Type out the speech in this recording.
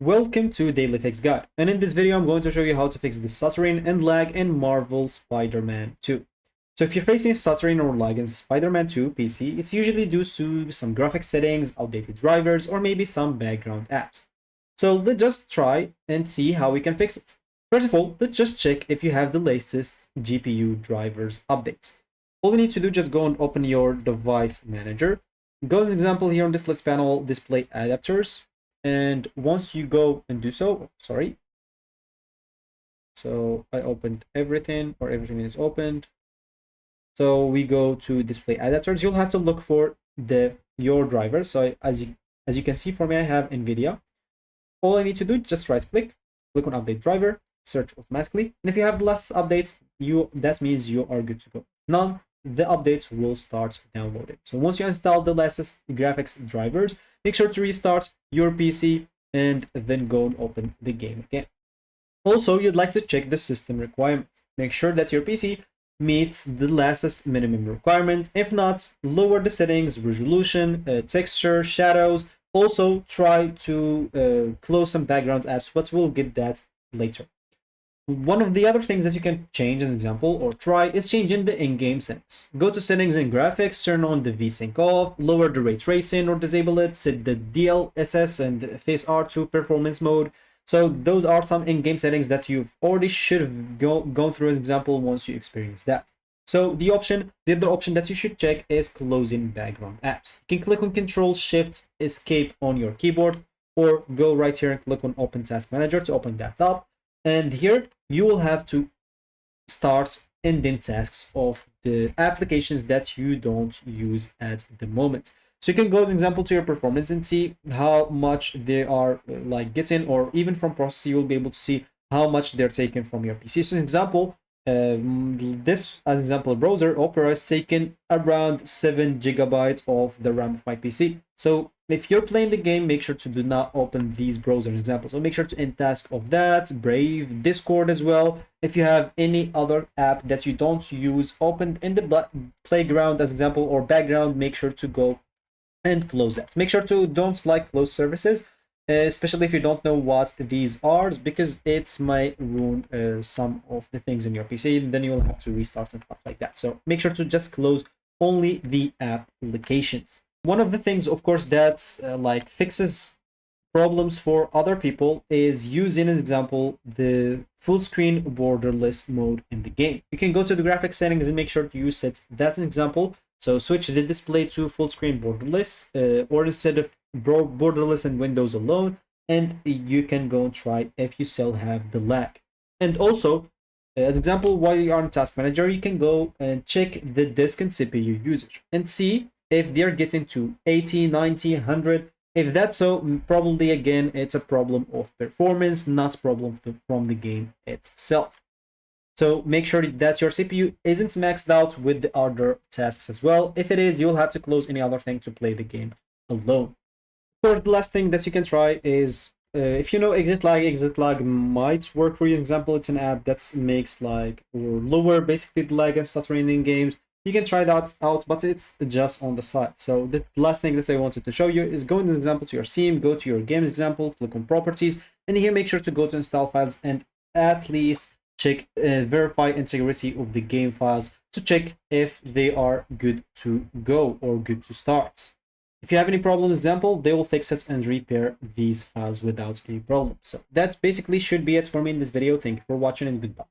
Welcome to Daily Fix Guide, and in this video I'm going to show you how to fix the stuttering and lag in Marvel Spider-Man 2. So if you're facing stuttering or lag in Spider-Man 2 PC, it's usually due to some graphic settings, outdated drivers, or maybe some background apps. So let's just try and see how we can fix it. First of all, let's just check if you have the latest GPU drivers updates. All you need to do is just go and open your device manager. Go as an example here on this list panel, display adapters. And once you go and do so, so I opened everything, or everything is opened. So we go to display adapters. You'll have to look for your driver. So as you can see, for me, I have NVIDIA. All I need to do is just right click on update driver, search automatically. And if you have less updates, that means you are good to go. None, the updates will start downloading. So once you install the latest graphics drivers, make sure to restart your PC and then go and open the game again. Also, you'd like to check the system requirements. Make sure that your PC meets the latest minimum requirement. If not, lower the settings, resolution, texture, shadows. Also, try to close some background apps, but we'll get that later. One of the other things that you can change as an example or try is changing the in-game settings. Go to settings and graphics, turn on the VSync off, lower the ray tracing or disable it, set the DLSS and Face R to performance mode. So those are some in-game settings that you've already should have gone through as an example once you experience that. So the other option that you should check is closing background apps. You can click on Control Shift Escape on your keyboard, or go right here and click on Open Task Manager to open that up. And here you will have to start ending tasks of the applications that you don't use at the moment. So you can go, as an example, to your performance and see how much they are getting, or even from process, you will be able to see how much they're taking from your PC. So, as an example, this as example browser Opera is taking around 7 GB of the RAM of my PC. So if you're playing the game, make sure to do not open these browser examples. So make sure to end task of that, Brave, Discord as well. If you have any other app that you don't use opened in the playground as example or background, make sure to go and close that. Make sure to don't close services, especially if you don't know what these are, because it might ruin some of the things in your PC, and then you will have to restart and stuff like that. So make sure to just close only the applications. One of the things, of course, that fixes problems for other people is using, as example, the full screen borderless mode in the game. You can go to the graphics settings and make sure to use set that as example. So switch the display to full screen borderless, or instead of borderless and Windows alone, and you can go and try if you still have the lag. And also, as example, while you are in Task Manager, you can go and check the disk and CPU usage and see if they're getting to 80, 90, 100. If that's so, probably again, it's a problem of performance, not a problem from the game itself. So make sure that your CPU isn't maxed out with the other tasks as well. If it is, you'll have to close any other thing to play the game alone. Of course, the last thing that you can try is, if you know exit lag might work for you. For example, it's an app that makes or lower basically the lag and stuttering in games. You can try that out, but it's just on the side. So the last thing that I wanted to show you is go in this example to your Steam, go to your games example, click on properties, and here make sure to go to install files and at least check verify integrity of the game files to check if they are good to go or good to start. If you have any problems, example, they will fix it and repair these files without any problem. So that basically should be it for me in this video. Thank you for watching and goodbye.